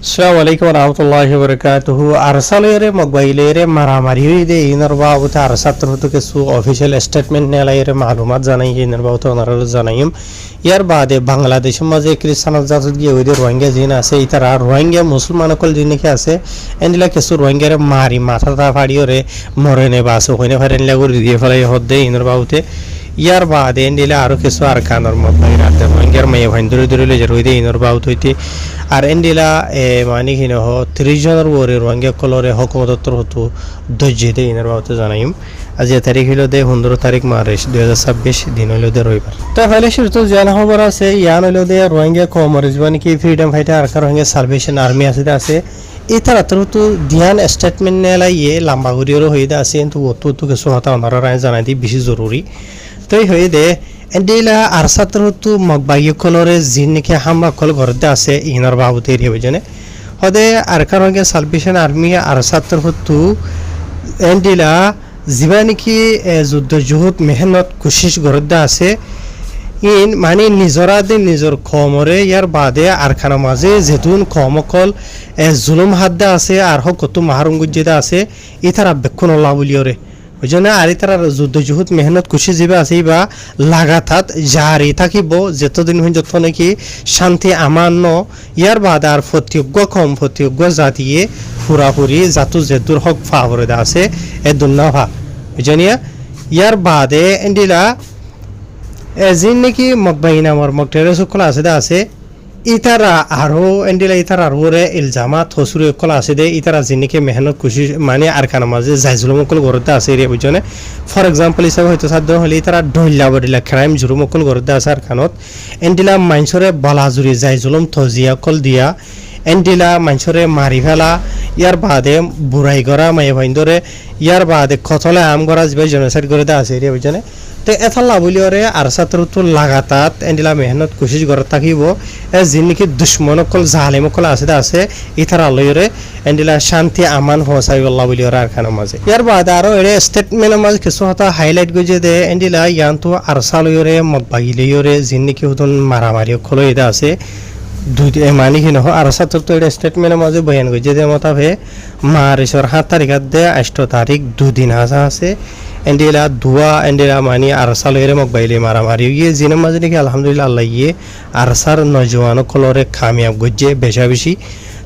Assalamu alaikum warahmatullahi wabarakatuh. Arsalere mobailere maramari de inerba uta arsatru to kesu official statement ne laire malumat janai inerba uta onaral janaim ইয়ার বাদে বাংলাদেশের মাঝে খ্রিস্টান জাতি গিয়ে ওই রোহিঙ্গা জিন আছে ইতারা রোহিঙ্গা মুসলমান কল জিনিকে আছে এন্ডিলা কিছু রোহিঙ্গার মারি মাথাটা ফাড়িও রে মরে নে বাস ওখানে ফারেন লাগু দিয়ে ফেলাই হদে ইনর বাউতে ইয়ার বাদে এন্ডিলা আরো কিছু আর কানর মত রাতে রোহিঙ্গার মেয়ে ভাই দূরে দূরে লে জরুই দে ইনর বাউত হইতে আর এন্ডিলা মানে কিন হ 30 জনের ওরে রোহিঙ্গা কলরে হুকুমতর হতো দজ্জে দে ইনর বাউতে জানাইম আজ তারিখ হলো দে 15 তারিখ মার্চ 2026 দিন হলো দে রবিবার তো ফাইলে শুরু তো জানা খবর আছে ইয়ান হলো দে রোহিঙ্গা কমরেজ মানে কি ফ্রিডম ফাইটার আর রোহিঙ্গা সালভেশন আর্মি আছে ইতার তো ধ্যান স্টেটমেন্ট নেলা ইয়ে লম্বা ঘুরিও হয়ে আছে কিন্তু অত কিছু হতা ওনারা রায় জানাই দি বেশি জরুরি তো হয়ে দে এন্ডিলা আর তো মগবাগি কলরে জিন নাকি হামলা কল ঘরতে আছে ইনার বাবুতে এরিয়া জনে হদে আর রোহিঙ্গা সালভেশন আর্মি আর তো এন্ডিলা যিবা নাকি যুদ্ধ জুহুত মেহনত কোশিশ ঘরতে আছে ইন মানে নিজরাদে নিজর কমরে ইয়ার বাদে আরখানা মাঝে যেতুন কমকল জুলুম হাদ্দা আছে আর হক কত মাহারঙ্গুজিদা আছে ইতারা বেক্ষণ আল্লাহ বলিওরে ওই জন্য আর ইতারা যুদ্ধ জুহুত মেহনত খুশি যাবে আছে বা লাগাতার জারি থাকিব যতদিন হইন যত নাকি শান্তি আমান্য ইয়ার বাদে আর ফতিজ্ঞ কম ফতিজ্ঞ জাতিয়ে ফুরাফুরি জাতু যেদুর হক ফাভরে আছে এ দুন্না ভা বুঝানিয়া ইয়ার বাদে এন্ডিলা জিন নাকি মকবাই নামর মকটেরে সকল আছে ইতারা আরো এন্ডিলা ইতারা আরো রে ইলজামাত হসুরে কল আছে দে ইতারা জিন নাকি মেহনত খুশি মানে আর কানা মাঝে জাইজুলম কল গরতে আছে রে বুঝনে ফর এক্সাম্পল হিসাবে হয়তো সাধ্য হলে ইতারা ঢইলা বডিলা ক্রাইম জুরুম কল গরতে আছে আর কানত এন্ডিলা মাইনসরে বালাজুরি জাইজুলম থজিয়া কল দিয়া এন্ডিলা মাইনসরে মারি ফেলা ইয়ার বাদে বুড়াই করা মাই ভাইন্দরে ইয়ার বাদে কতলে আম করা যাবে জেনোসাইড করে আছে রে বুঝনে তো এথাল্লা বলিওরে আর তো লাগাতার এন্ডিলা মেহনত কোশিশ করে থাকিব যিন নাকি দুশ্মন কল জালেম কল আছে ইথারা লইরে এন্ডিলা শান্তি আমান হসাই আল্লাহ বলিওরে আর খানা মাঝে ইয়ার বাদে আরো এর স্টেটমেন্টের মাঝে কিছু হতা হাইলাইট গজে দে এন্ডিলা ইয়ানতো আরসা লইরে মগবাগি লইরে যিন নাকি হুদন মারামারি কল ইদা আছে দুই মানে কি নহ আর তো এটা স্টেটমেন্টের মাঝে বয়ান গজে দে মতাবে মার্চের 7 তারিখ দে 8 তারিখ দুদিন আছে এন্ডিলা দুয়া এন্ডিলা মানি আরসালের মকবাইলে মারামারি গিয়ে জিনের মাঝে নাকি আলহামদুলিল্লাহ আল্লাহ ইয়ে আরসার নজওয়ান কলরে কামিয়াব গজ্জে বেশি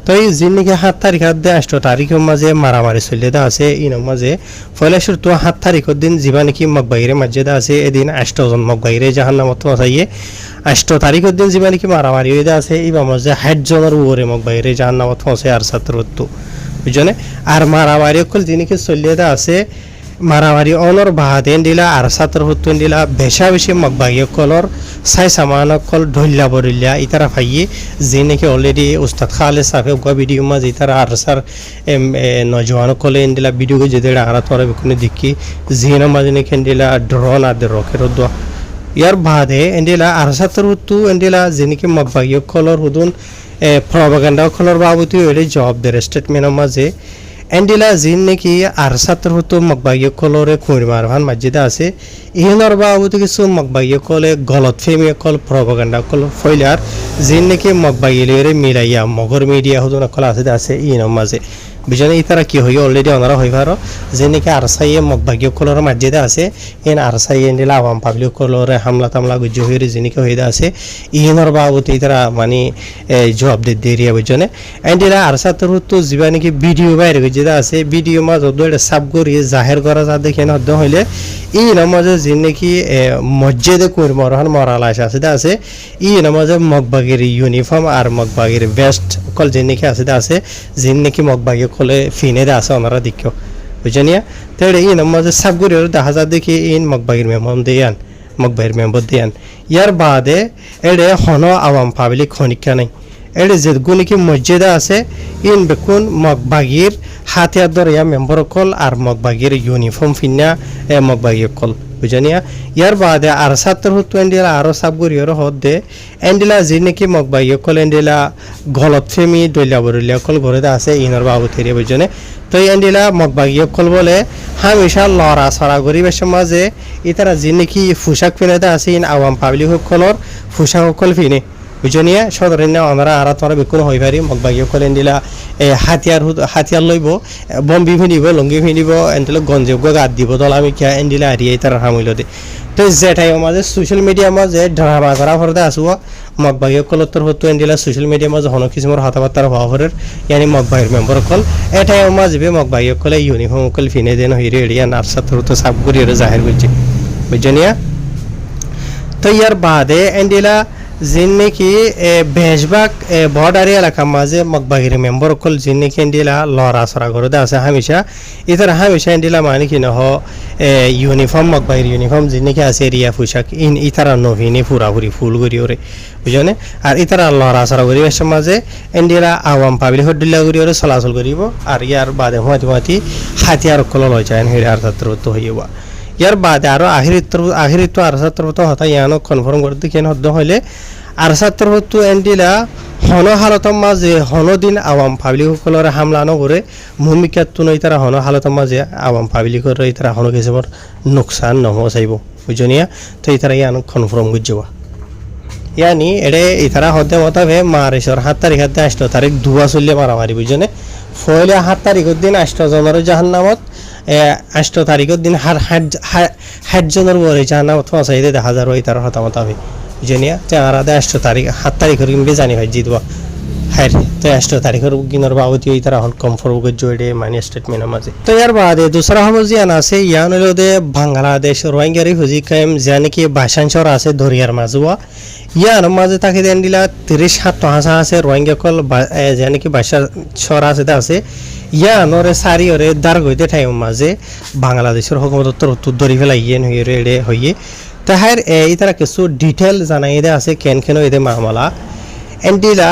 তো এই জিন নাকি 7 তারিখ দে 8 তারিখের মাঝে মারামারি চলে আছে ইনের মাঝে ফয়লাশুর তো 7 তারিখের দিন জিবা নাকি মকবাইরে মসজিদে আছে এদিন 8 জন মকবাইরে জাহান্নামত মাসাইয়ে 8 তারিখের দিন জিবা নাকি মারামারি হয়ে আছে ইবা মাঝে 60 জনের উপরে মকবাইরে জাহান্নামত মাসাই আর সাতরত্তু বুঝনে আর মারামারি কল জিনিকে চলে আছে মারামারি অনর বাহাদেন দিলা আর সাতর হতুন দিলা বেশি মগবাগি কলর সাই সামান কল ঢইলা বরিলা ইতারা ফাইয়ে যে নাকি অলরেডি উস্তাদ খালে সাফে গো ভিডিও মাঝে ইতারা আর সার নজওয়ান কলে দিলা ভিডিও যে আরা তোরা বিকুনে দেখি জিনা মাঝে নাকি দিলা ড্রোন আর রকেট দোয়া ইয়ার বাদে এন্ডিলা আর সাতর হতু এন্ডিলা যে নাকি মগবাগি কলর হুদুন প্রপাগান্ডা কলর বাবুতি ওই জবাব দে স্টেটমেন্টের মাঝে এন্ডিলা জিন নাকি আর সাতর হতো মগবাগি কলরে কুইরমার ভান মসজিদে আছে ইহনর বাবুতে কিছু মগবাগি কলে গলত ফেমি কল প্রপাগান্ডা কল ফইলার জিন নাকি মগবাগি লেরে মিলাইয়া মগর মিডিয়া হতো কল আছে ইহনর মাঝে বুঝলেন ইতারা কি হই অলরেডি ওনারা হই পারো যে নাকি আরসাইয়ে মগবাগি কলর মসজিদে আছে এন আরসাইয়ে এন্ডিলা আওয়াম পাবলিক কলরে হামলা তামলা গুজ্জু হইরে জিনিকে হইদা আছে ইহনর বাবুতে ইতারা মানে জবাব দে দেরিয়া বুঝনে এন্ডিলা আর সাতর হতো জিবা নাকি ভিডিও বাইরে যেটা আছে ভিডিও মাঝে এটা সাব করিয়ে জাহের করা যা দেখে নদ্য হইলে ই নামাজে যে নাকি মসজিদে কইর মরহান মরাল আছে ই নামাজে মগবাগির ইউনিফর্ম আর মগবাগির ভেস্ট কল যে নাকি আছে যে নাকি মগবাগি কলে ফিনে আছে ওনারা দেখিও বুঝনিয়া তাহলে ই নামাজে সাব করিয়ে দেখা যা দেখি ইন মগবাগির মেমন দেয়ান মগবাগির মেম্বর দেয়ান ইয়ার বাদে এড়ে হন আওয়াম পাবলিক খনিকা নাই এড়ে যেগুলো কি মসজিদে আছে ইন বেকুন মগবাগির হাতিয়ার দরিয়া মেম্বর কল আর মগবাগির ইউনিফর্ম ফিনা মগবাগি কল বুঝানিয়া ইয়ার বাদে আর সাতর হতো এন্ডিলা আরো সাবগুরিয়র হদ দে এন্ডিলা যে নাকি মগবাগি কল এন্ডিলা গলত ফেমি দলিয়া বরলিয়া কল ঘরে আছে ইনর বাবু থেরে বুঝনে তো এন্ডিলা মগবাগি কল বলে হামেশা লড়া সরা গরিবের মাঝে ইতারা যে নাকি পোশাক ফিনে আছে ইন আওয়াম পাবলিক কলর পোশাক কল ফিনে বুঝনিয়া সদরেন না আমরা আর তোরা বেকুন হই পারি মগবাগিও কলেন দিলা হাতিয়ার লইব বম্বি ফিনিব লঙ্গি ফিনিব এন্ডেল গঞ্জে গাদ দিব দল আমি কিয়া এন্ডিলা হারিয়ে তার হামিল দে তো যেটাই মাঝে সোশ্যাল মিডিয়া মাঝে ড্রামা করা ফরদে আসুয়া মগবাগিও কলত্তর হতো এন্ডিলা সোশ্যাল মিডিয়া মাঝে হন কিসমর হাতাবাত্তার হওয়া ফরের ইয়ানি মগবাগির মেম্বার কল এটাই মাঝে মগবাগিও কলে ইউনিফর্ম কল ফিনে দেন হইরে এড়িয়া নার্সাত হতো সাব করি জাহির করছে বুঝনিয়া তো ইয়ার বাদে এন্ডিলা जिन की बेशबाग बॉर्डर एलाका माजे मगबागिरी मेंबर कल जिन की इंडिला लॉरा सरा गरदे आसे हमेशा इधर हमेशा इंडिला माने की न हो यूनिफॉर्म मगबागिरी यूनिफॉर्म जिन की आसे एरिया पोशाक इन इतर नवीनी पूरा पूरी फुल गरी ओरे बुझने और इतर लॉरा सरा गरी वेश माजे इंडिला आवाम पाब्लिक हडिला गरी ओरे सलासल करिबो और यार बादे हुआती हाथियार कल लय जायन हेरार तत्र तो हइबा यार बाद आरो आखिर तो आरसा तरफ तो हता यानो कन्फर्म करते केन हद्द हइले आरसा तरफ तो एंडिला हनो हालतम माजे हनो दिन आवाम पाब्लिक कलर हामला न करे भूमिका तुनो इतरा हनो हालतम माजे आवाम पाब्लिक कर इतरा हनो केसबर नुकसान न हो साइबो बुझनिया तो इतरा यानो कन्फर्म गुजवा यानी एडे इतरा हद्दे मताबे मारेशर 7 तारिख 8 तारिख दुआ चलले मारामारी बुझने फयले 7 तारिख दिन 8 जनर জাহান্নামত 8 তারিখের দিন হাট জনের বলে জানা অথবা চাইতে 1000 ওই তার হতামত হবে জেনিয়া তে আরাদা 8 তারিখ 7 তারিখের কিনবে জানি ভাই জিতবা হাই তো 8 তারিখের কিনর বাবতি ওই তার হল কনফার্ম করে জয়েডে মানি স্টেটমেন্ট মাঝে তো यार বাদে दूसरा हम জিয়ান আছে ইয়ান হলো বাংলাদেশ রোহিঙ্গারি হুজি কাম জানি কি ভাষাঞ্চর আছে দরিয়ার মাজুয়া ইয়ান মাঝে তাকে দেন দিলা 37 হাসা আছে রোহিঙ্গা কল জানি কি ভাষা ছড়া আছে ইয়ানরে সারিয়রে দার গইতে ঠাইম মাঝে বাংলাদেশের হুকুমত উত্তর ধরি ফেলাই ইয়েন হইয়ে রেডে হইয়ে তাহার এই তারা কিছু ডিটেল জানাই দে আছে কেন কেন এদে মামলা এন্ডিলা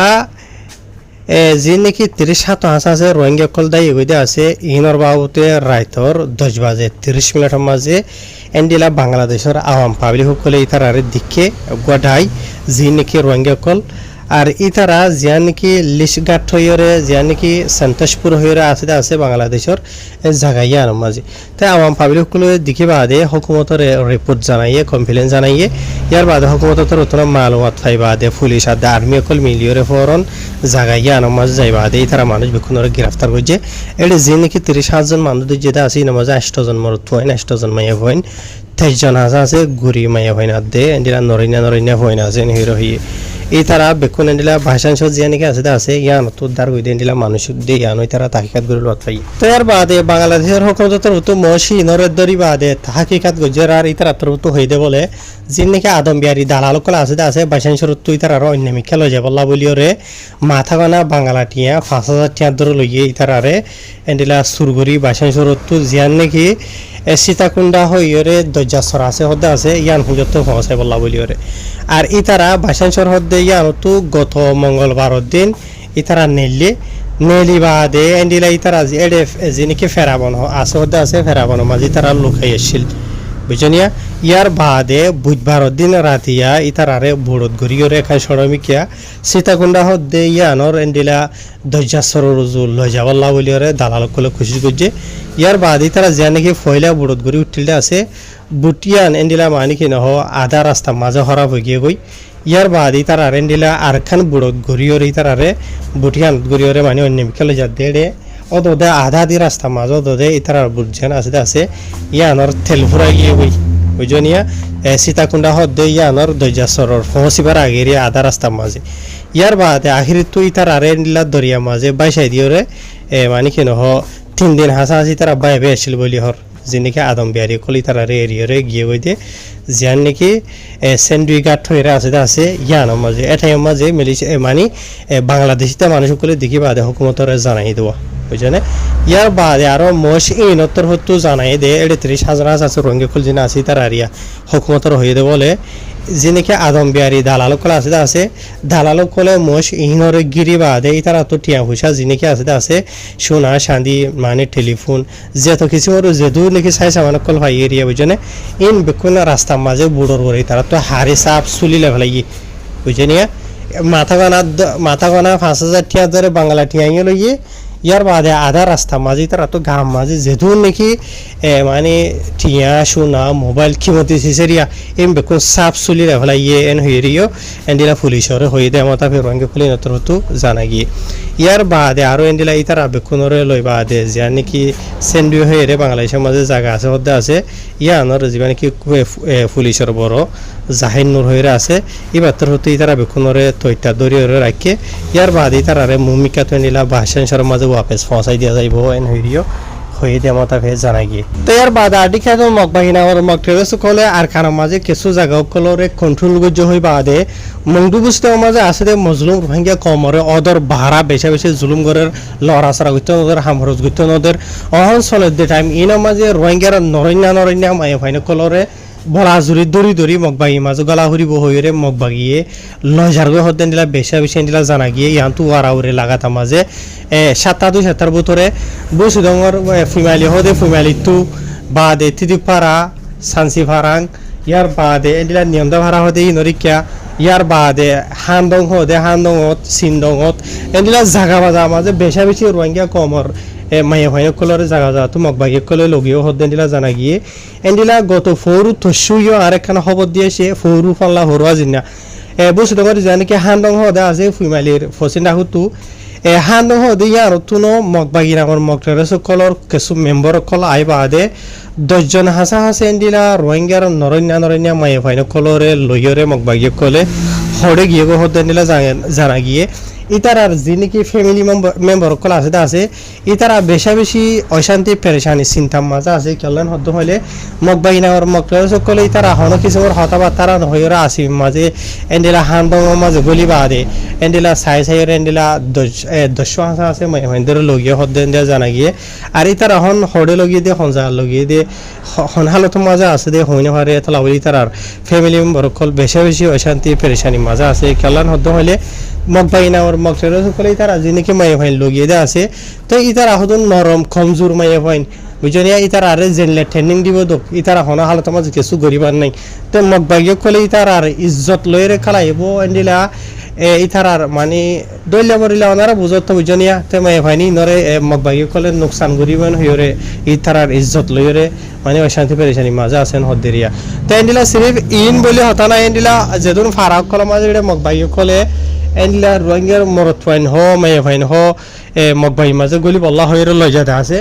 যে নাকি 37 হাসা আছে রোহিঙ্গা কল দাই গইতে আছে ইনর বাবুতে রাইতর 10 বাজে 30 মিনিটের মাঝে এন্ডিলা বাংলাদেশের আওয়াম পাবলিক সকলে ইতারারে দিকে গডাই যে নাকি রোহিঙ্গা কল আর ইতারা জিয়ান কি লিশগাট হইরে জিয়ান কি সন্তোষপুর হইরে আছে বাংলাদেশের জায়গায় আর মাঝে তাই আওয়াম পাবলিক গুলো দিকে বাদে হুকুমতের রিপোর্ট জানাইয়ে কমপ্লেন জানাইয়ে ইয়ার বাদে হুকুমতের উত্তর মালুমাত পাই বাদে পুলিশ আর আর্মি কল মিলিয়রে ফরন জায়গায় আর মাঝে যাই বাদে ইতারা মানুষ বিক্ষুণরে গ্রেফতার করছে এটি যে নাকি 30,000 জন মানুষ যেটা আছে নামাজে 8 জন মরত হয় 8 জন মাইয়া হইন 23 জন আছে গুরি মাইয়া হইন আদে এন্ডিরা নরিনা হইন আছে হিরো হইয়ে এই তারা বেকুন এন্ডিলা ভাষাংশ জিয়ানিকে আছে ইয়ান তো দার গই এন্ডিলা মানুষ দে ইয়ান ওই তারা তাহিকাত গরি লত পাই তো এর বাদে বাংলাদেশের হুকুমতের তো মশি নরের দরি বাদে তাহিকাত গজর আর ইতারা তো হইদে বলে জিননিকে আদম বিহারি দালাল কলা আছে ভাষাংশর তো ইতারা আর অন্যমি খেলো যে বল্লা বলিওরে মাথা গনা বাংলাটিয়া 5000 টাকা ধরে লইয়ে ইতারারে এন্ডিলা সুরগরি ভাষাংশর তো জিয়ান নাকি সীতাকুণ্ডা হইরে দজ্জাসর আছে হদ্দা আছে ইয়ান হুজত হসে বল্লা বলিওরে আর ইতারা ভাষাংশর হদ্দে ইয়ান তো গত মঙ্গলবার দিন ইতারা নেলি বাদে এন্ডিলা ইতারা এডে জিনিকে ফেরাবন আছে হদ্দা আছে ফেরাবন মাঝে তারা লুকাই আসছিল বুঝনিয়া ইয়ার বাদে বুধবার দিন রাতিয়া ইতারারে বুড়ত গরিয়রে এখান সরমিকিয়া সীতাকুণ্ডা হদ্দে ইয়ানর এন্ডিলা দজ্জাসর রুজু লই যাবল্লা বলিওরে দালাল কলে খুশি করছে ইয়ার বাদে তারা যে নাকি ফয়লা বুড়ত গরি উঠিলে আছে বুটিয়ান এন্ডিলা মানে কি নহ আধা রাস্তা মাঝে হরাব হয়ে গিয়ে গই ইয়ার বাদে তারা এন্ডিলা আরখান বুড়ত গরিয়রে তারারে বুটিয়ান গরিয়রে মানে অন্য বিকেলে যা দেড়ে অদে আধা দি রাস্তা মাঝে অদে ইতারার বুঝছেন আছে ইয়ানর তেলফুরা গিয়ে গই বুঝনিয়া সীতাকুণ্ডা হদ্দে ইয়ানর দজ্জাসরর পৌঁছিবার আগের আধা রাস্তা মাঝে ইয়ার বাদে আখির তো ইতারারে এন্ডিলা দরিয়া মাঝে বাইসাই দিওরে মানে কি নহ 3 দিন হাসাহাসি তারা বাইবে আসছিল বলি হর যিনিকে আদম বিহারি কলি তারা এরিয়রে গিয়ে গইতে জিয়ান নাকি সেন্ডুই গাঠ হইরা আছে ইয়ান মাঝে এটাই মাঝে মিলিছে মানে বাংলাদেশিতে মানুষ সকলে দেখি বাদে হুকুমতরে জানাই দেওয়া বুঝছেন ইয়ার বাদে আরো মোশ ইনত্তর হতো জানাই দে 30,000 আছে রোহিঙ্গা কল যিনি আছে তার আরিয়া হুকুমতর হয়ে দে বলে যিনিকে আদম বিহারি দালাল কল আছে দালাল কলে মোশ ইনরে গিরি বাদে ইতারা তো টিয়া পয়সা যিনিকে আছে সোনা চাঁদি মানে টেলিফোন যেত কিছু যেদু নাকি চাইছে মানে কল ভাই এরিয়া বুঝছেন ইন বেকুন রাস্তা মাঝে বুড়োর করে তারা তো হারে সাপ চুলি লেভেলাই বুঝছেন মাথা গনা 5,000 টাকা ধরে বাংলা টিয়াইয়ে লইয়ে ইয়ার বাদে আধা রাস্তা মাঝে তারা তো গাম মাঝে যেহেতু নাকি মানে টিয়া সোনা মোবাইল কিমতি সিসেরিয়া এম বেকুন সাপ চুলি রেভেলা ইয়ে এন হইরিও এন্ডিলা পুলিশরে হয়ে দে মতা ফেরঙ্গে খুলি নতর হতো জানা গিয়ে ইয়ার বাদে আরও এন্ডিলা ইতারা বেকুনরে লই বাদে যে নাকি সেন্ডি হয়ে রে বাংলাদেশের মাঝে জায়গা আছে হতে আছে ইয়া আনার যে নাকি পুলিশের বড় জাহির নূর হয়ে আছে এবার তোর হতে ইতারা বেকুনরে তৈতা দড়ি রাখে ইয়ার বাদে তারারে ভূমিকা তো নিলা ভাষণ মাঝে ওয়াপেস পৌঁছাই দিয়া যাইব এন হইরিও হয়ে দিয়ে মতা ফেস জানা গিয়ে তো ইয়ার বাদ আডি খাই মগ বাহিনা আর মগ ট্রেস কলে আর খানা মাঝে কিছু জায়গা কলরে কন্ট্রোল গজ্জ হই বাদে মংডু বুঝতে মাঝে আছে দে মজলুম রোহিঙ্গা কমরে অদর ভাড়া বেশি বেশি জুলুম গরের লড়া সারা গইতে নদের হামরজ গইতে নদের অহন চলে দে টাইম ইনা মাঝে রোহিঙ্গার নরণ্যা মায়ে ফাইনে কলরে বলা জুরি দড়ি দড়ি মগবাগি মাঝে গলা হরিব হইরে মগবাগিয়ে লজারগৈ হতেন দিলা বেশা বেশি দিলা জানা গিয়ে ইয়ান্তু ওয়ারাউরে লাগাতা মাঝে 7-7 বছরে বসু ডঙর ফিমালি হদে ফিমালি তু বাদে তিদিপাড়া সানসি ফারাং ইয়ার বাদে এদিলা নিয়ন্দা ভাড়া হদে ইনরিকা ইয়ার বাদে হান্দং হদে হান্দঙত সিন্দঙত এদিলা জাগা বাজা মাঝে বেশা বেশি রোহিঙ্গা কমর মায়ে ভাই কলরে জায়গা যা তো মগবাগি কলে লগিও হদেন দিলা জানা গিয়ে এন্ডিলা গত ফৌরু থসুইও আরেকখানা খবর দিয়েছে ফৌরু ফাল্লা হরুয়া জিনা বসু ডঙর জানি কি হান্দং হদে আছে ফিমালির ফসিনা হুতু হান্দং হদে ইয়ার তুনো মগবাগি নামর মগটারেস কলর কিছু মেম্বার কল আই বাদে 10 জন হাসা হাসে এন্ডিলা রোহিঙ্গার নরণ্যা মায়ে ভাই কলরে লইয়রে মগবাগি কলে হড়ে গিয়ে হদেন দিলা জানা গিয়ে ইতারার যে নাকি ফ্যামিলি মেম্বার কল আছে ইতারা বেশা বেশি অশান্তি পেরেশানি চিন্তার মাঝে আছে কেলেন হদ্দ হইলে মগবাগি নামর মগটার সকলে ইতারা হন কিছুর হতাবার্তারা হইরা আসি মাঝে এন্ডিলা হান্দং মাঝে গলি বাদে এন্ডিলা সাইয়ের এন্ডিলা 10 হাসা আছে মহেন্দ্র লগিয়ে হদ্দেন দিয়া জানা গিয়ে আর ইতারা হন হড়ে লগিয়ে দিয়ে হন জায়গা লগিয়ে দিয়ে হন হালত মাঝে আছে দে হইনে পারে তালা বলি তারার ফ্যামিলি মেম্বার কল বেশা বেশি অশান্তি পেরেশানি মাঝে আছে কেলেন হদ্দ হইলে মগবাগি নামর মগটার সকলে ইতারা যে নাকি মায়ে ভাইন লগিয়ে দেওয়া আছে তো ইতারা হদন নরম কমজোর মায়ে ভাইন বুঝনিয়া ইতারা আরে জেনলে ট্রেনিং দিব দোক ইতারা হনা হালত মাঝে কিছু গরিবার নাই তো মগবাগি কলে ইতারা আর ইজ্জত লইরে খালাইব এন্ডিলা ইতারার মানে দইলা বরিলা ওনারা বুঝত বুঝনিয়া তো মায়ে ভাইনি নরে মগবাগি কলে নোকসান গরিবান হইরে ইতারার ইজ্জত লইরে মানে অশান্তি পেরেশানি মাঝে আছেন হদ্দেরিয়া তো এন্ডিলা সিরিফ ইন বলে হতা না এন্ডিলা যেদুন ফারাক কলা মাঝে মগবাগি কলে এন্ডিলা রোহিঙ্গার মরত ফাইন হ মায়ে ফাইন হ মগবাগি মাঝে গলি বল্লা হইরে লই যাতে আছে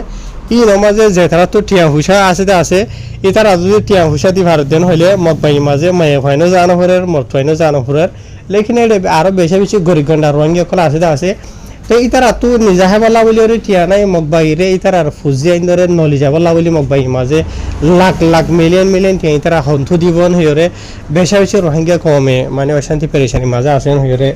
ই নমাজে যে তারা তো টিয়া হুসা আছে ই তারা যদি টিয়া হুসা দি ভারত দেন হইলে মগবাগি মাঝে মায়ে ফাইনও জানো হরের মরত ফাইনও জানো হরের লেকিন আরো বেশি বেশি গরিব গন্ডা রোহিঙ্গা কলা আছে তো ইতারা তো নিজাহে বলা বলি ওরে টিয়া নাই মগবাগি রে ইতারা ফুজি আইন ধরে নলিজা বলা বলি মগবাগি মাঝে লাখ মিলিয়ন টিয়া ইতারা হন্তু দিবন হইরে বেশা বেশি রোহিঙ্গা কমে মানে অশান্তি পেরেশানি মাঝে আছেন হইরে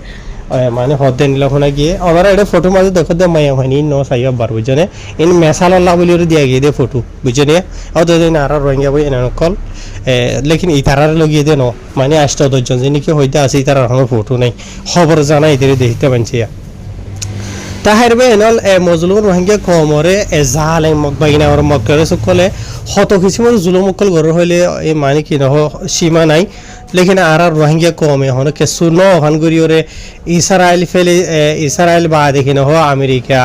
মানে হদ্দে নিলাখনা গিয়ে ওনারা এটা ফটো মাঝে দেখো দে মায়া হয়নি ন সাইয়া বার বুঝনে ইন মেসাল্লাহ বলি ওরে দিয়া গিয়ে দে ফটো বুঝনে অত দিন আর রোহিঙ্গা বই এনে কল লেকিন ইতারার লগিয়ে দে ন মানে 8-10 জন যে নাকি হইতে আছে ইতারার কোনো ফটো নাই খবর জানা এদের দেখতে পাঞ্চিয়া তাহার বে এনল মজলুম রোহিঙ্গা কমরে জাল মগবাগি নামর মগটারে সকলে হত কিছুমান জুলুম অকল গড় হইলে এই মানে কি নহ সীমা নাই লেকিন আর রোহিঙ্গা কমে হন কেসু ন হন গরিওরে ইসরায়েল বা দেখি নহ আমেরিকা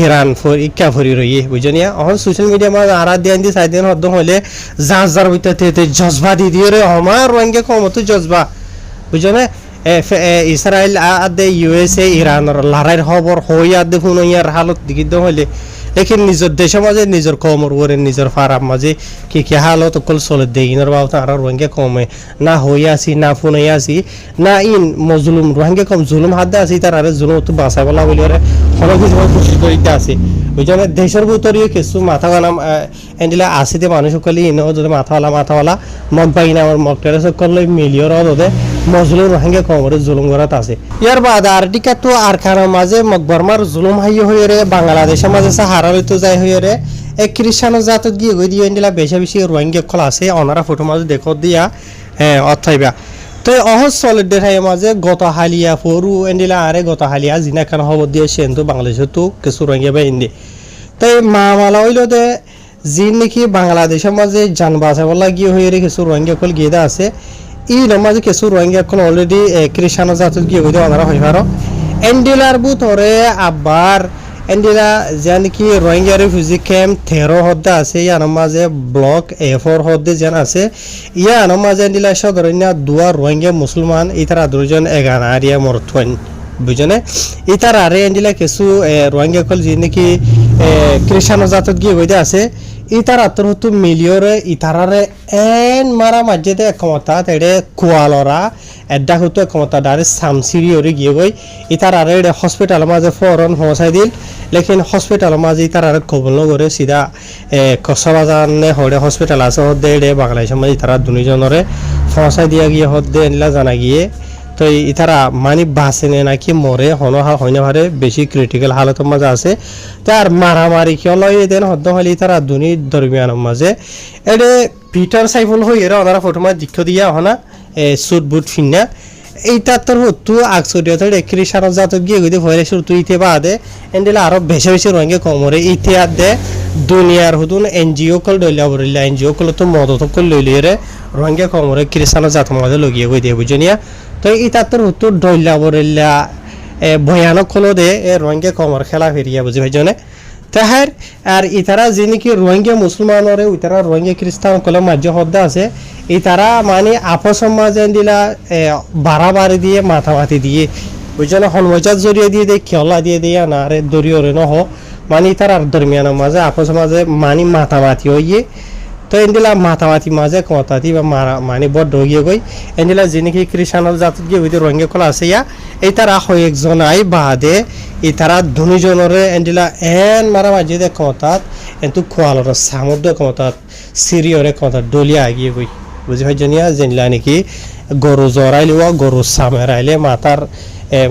ইরান ইক্কা ফরি রইয়ে বুঝনিয়া অহন সোশ্যাল মিডিয়া মাঝে আর দিন দি সাইদিন হদ্দ হইলে যার ভিতরে জজবা দি দিয়ে রে আমার রোহিঙ্গা কমতো জজবা বুঝনে ইসরায়েল আদে ইউএসএ ইরানের লড়াইয়ের খবর হই আদে ফুনইয়ার হালত দিগিদ হইলে লেকিন নিজের দেশের মাঝে নিজের কমর ওরে নিজের ফারাম মাঝে কি হালত কল চলে দেইনার বাবু আর রোহিঙ্গা কমে না হই আসি না ফুনই আসি না ইন মজলুম রোহিঙ্গা কম জুলুম হাতে আসি তার আরে জুলুম তো বাঁচাই বলা বলি ওরে হলো কিছু খুশি করিতে আছে বুঝলে দেশের ভিতরে কিছু মাথা গানা এন্ডিলা আসিতে মানুষ সকলে ইনো যদি মাথাওয়ালা মগবাগি নামর মগটারে সকলে মিলিয়র ওদে মজলুম রোহিঙ্গা কমরে জুলুম করাত আছে ইয়ার বাদ আর টিকা তো আর খানার মাঝে মগবরমার জুলুম হাই হইরে বাংলাদেশের মাঝে সাহারা হইতো যাই হইরে এক খ্রিস্টানো জাতত গিয়ে গই দিয়ে এন্ডিলা বেশি রোহিঙ্গা কল আছে ওনারা ফটো মাঝে দেখো দিয়া অথাইবা তো অহজ সলিড দেখাই মাঝে গত হালিয়া ফরু এন্ডিলা আরে গত হালিয়া জিনা খান খবর দিয়ে সেন্তু বাংলাদেশে তো কিছু রোহিঙ্গা বা ইন্দি তাই মামালা হইল দে যি নাকি বাংলাদেশের মাঝে যান বাঁচাবলা গিয়ে হয়ে কিছু রোহিঙ্গা কল গিয়ে আছে ই নমাজে কিছু রোহিঙ্গা কল অলরেডি খ্রিস্টানো জাতত গিয়ে গই ওনারা হই পারো এন্ডিলার বুতরে আবার এন্ডিলা যেন কি রোহিঙ্গা রিফিউজি ক্যাম্প 13 হদ্দে আছে ইয়ার মাঝে ব্লক A4 হদ্দে যেন আছে ইয়ার মাঝে এন্ডিলা সদরኛ দুয়া রোহিঙ্গা মুসলমান ইতারা দুজন এগানা আরিয়া মরথন বুঝনে ইতার আরে এন্ডিলা কিছু রোহিঙ্গা কল যে নাকি খ্রিস্টান জাতত গিয়ে হইতে আছে ইতার আত্মহত্য মিলিয়রে ইতারারে এন মারা মাঝেতে একমতা তেড়ে কুয়ালরা এডা হতো একমতা ডারে সামসিরি ওরে গিয়ে গই ইতার আরে হসপিটাল মাঝে ফরন পৌঁছাই দিল লেকিন হসপিটাল মাঝে ইতার আরে কবল করে সিধা কসবাজানে হরে হসপিটাল আছে হদ্দে এডে বাংলাদেশ মাঝে ইতারা দুজনরে পৌঁছাই দিয়া গিয়ে হদ্দে এনলা জানা গিয়ে তো ইতারা মানে বাঁচেনে নাকি মরে হইনে হারে বেশি ক্রিটিক্যাল হালতের মাঝে আছে তার মারামারি কেউ লয় দেন হদ্দ হলে তারা দুনি দরমিয়ানের মাঝে এডে পিটার সাইফুল হই এরা ওনারা ফটো মাঝে দীক্ষ দিয়া হনা সুট বুট ফিন্না এইটা তোর হতো আকসরিয়া তোর একরি সারা জাত গিয়ে গিয়ে ভয় শুরু তুই ইতে বাদে এন্ডিলা আরো বেশি বেশি রঙে কমরে ইতে আদে দুনিয়ার হুদুন এনজিও কল ডইলা বরিলা এনজিও কল তো মদত কল লইলে রে রঙে কমরে খ্রিস্টান জাত মাঝে লগিয়ে গই দিয়ে বুঝনিয়া তো ইতা তোর হতো ডইলা বরিলা ভয়ানক হলো দে রোহিঙ্গা কমর খেলা ফেরিয়া বুঝি ভাই জনে তাহার আর ইতারা যে নাকি রোহিঙ্গা মুসলমানরে ইতারা রোহিঙ্গা খ্রিস্টান কলে মাঝে হদ্দা আছে ইতারা মানে আপস মাঝে দিলা বাড়াবাড়ি দিয়ে মাথামাতি দিয়ে বুঝছেন হনমজার জড়িয়ে দিয়ে দেয় খেলা দিয়ে দিয়ে না আরে দরিয়রে নহ মানে ইতার আর দরমিয়ানের মাঝে আপস মাঝে মানে মাথামাতি হইয়ে তো এন্ডিলা মাথামাতি মাঝে কথাতি বা মানে বড় গিয়ে গই এন্ডিলা যে নাকি খ্রিস্টান জাতত গিয়ে ওই রোহিঙ্গা কলা আছে ইয়া এই তারা একজন আই বাদে এই তারা দুজনরে এন্ডিলা এন মারা মাঝে দে কথাত কিন্তু খোয়ালর সামুদ্র কথাত সিরিয়রে কথা ডলিয়া আগিয়ে গই বুঝি ভাই জানিয়া জেনলা নাকি গরু জরাইলে গরু সামেরাইলে মাতার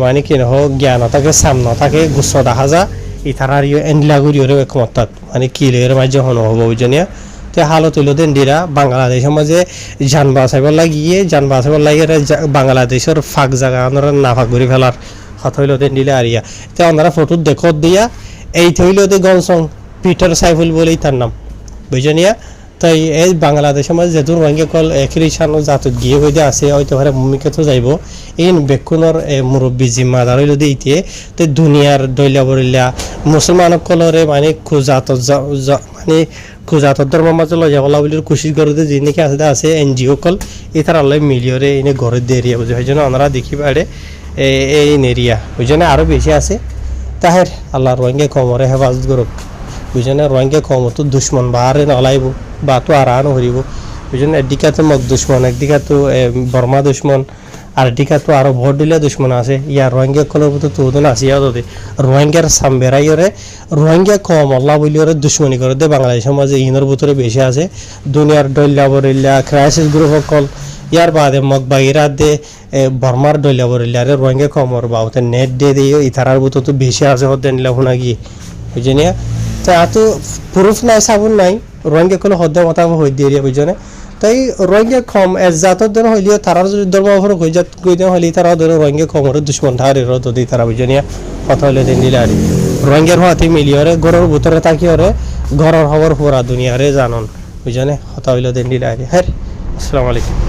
মানে কি নহ জ্ঞান থাকে সামন থাকে গুচ্ছ দেখা যা এই তারার এন্ডিলা গুড়িওরে কথাত মানে কিলের মাঝে হন হবো বুঝনিয়া হালত হইল দেন্ডিরা বাংলাদেশের মাঝে যান বাঁচাইবার লাগিয়ে যান বাঁচাইবার লাগিয়ে বাংলাদেশের ফাঁক জায়গা ওনারা না ফাঁক করে ফেলার কথা হইল দেন্ডিলে আরিয়া তো ওনারা ফটো দেখত দিয়া এই হইল দে গনসং পিটার সাইফুল বলেই তার নাম বুঝনিয়া তাই এই বাংলাদেশের মাঝে যেহেতু রোহিঙ্গা কল খ্রিস্টান জাতত গিয়ে হইতে আছে হয়তো হারে ভূমিকা তো যাইব এই বেকুনের মুরব্বী জিম্মাদার হইল দিতে তো দুনিয়ার দইলা বরিলা মুসলমান কলরে মানে খুজাত মানে খুজাতর ধর্ম মাঝে লই যাবলা বলে কোশিশ করতে যে নাকি আছে এনজিও কল এটার আল্লাহ মিলিয়রে এনে ঘরের দিয়ে এরিয়া বুঝে হয় জন্য ওনারা দেখি পারে এই এরিয়া ওই জন্য আরও বেশি আছে তাহের আল্লাহ রোহিঙ্গা কমরে হেফাজত করুক বুঝেন রোহিঙ্গা কম তো দুশ্মন বাহারে নলাইব বা তো আরানো হরিব বুঝেন একদিকে তো মগ দুশ্মন একদিকে তো বর্মা দুশ্মন আর একদিকে তো আরো ভোট দিলে দুশ্মন আছে ইয়ার রোহিঙ্গা কলের মতো তোদের আসিয়া তোদের রোহিঙ্গার সামবেরাইরে রোহিঙ্গা কম আল্লাহ বলি ওরা দুশ্মনী করে দে বাংলাদেশের মাঝে ইনের ভিতরে বেশি আছে দুনিয়ার ডল্লা বরিল্লা ক্রাইসিস গ্রুপ সকল ইয়ার বাদে মগ বাগিরা দে বর্মার ডল্লা বরিল্লা আরে রোহিঙ্গা কমর বা ওতে নেট দিয়ে দিয়ে ইতারার ভিতর তো বেশি আছে হতে নিলা শোনা গিয়ে বুঝেনিয়া তো এত প্রুফ নাই সাবুন নাই রোহিঙ্গা কোনো হদ্দা মতামত হয়ে দিয়ে বুঝনে তাই রোহিঙ্গা কম জাতর ধরো হইলেও তারার যদি ধর্ম হয়ে যাত কই দেওয়া হলে তারা ধরো রোহিঙ্গা কমর দুশ্মন ঠারে রোদি তারা বুঝনিয়া কথা হলে দিন দিলে আর রোহিঙ্গার হাতে মিলিয়রে ঘরের ভিতরে থাকিওরে ঘরের খবর পুরা দুনিয়ারে জানন বুঝনে কথা হইলে দিন দিলে আর হ্যাঁ আসসালামু আলাইকুম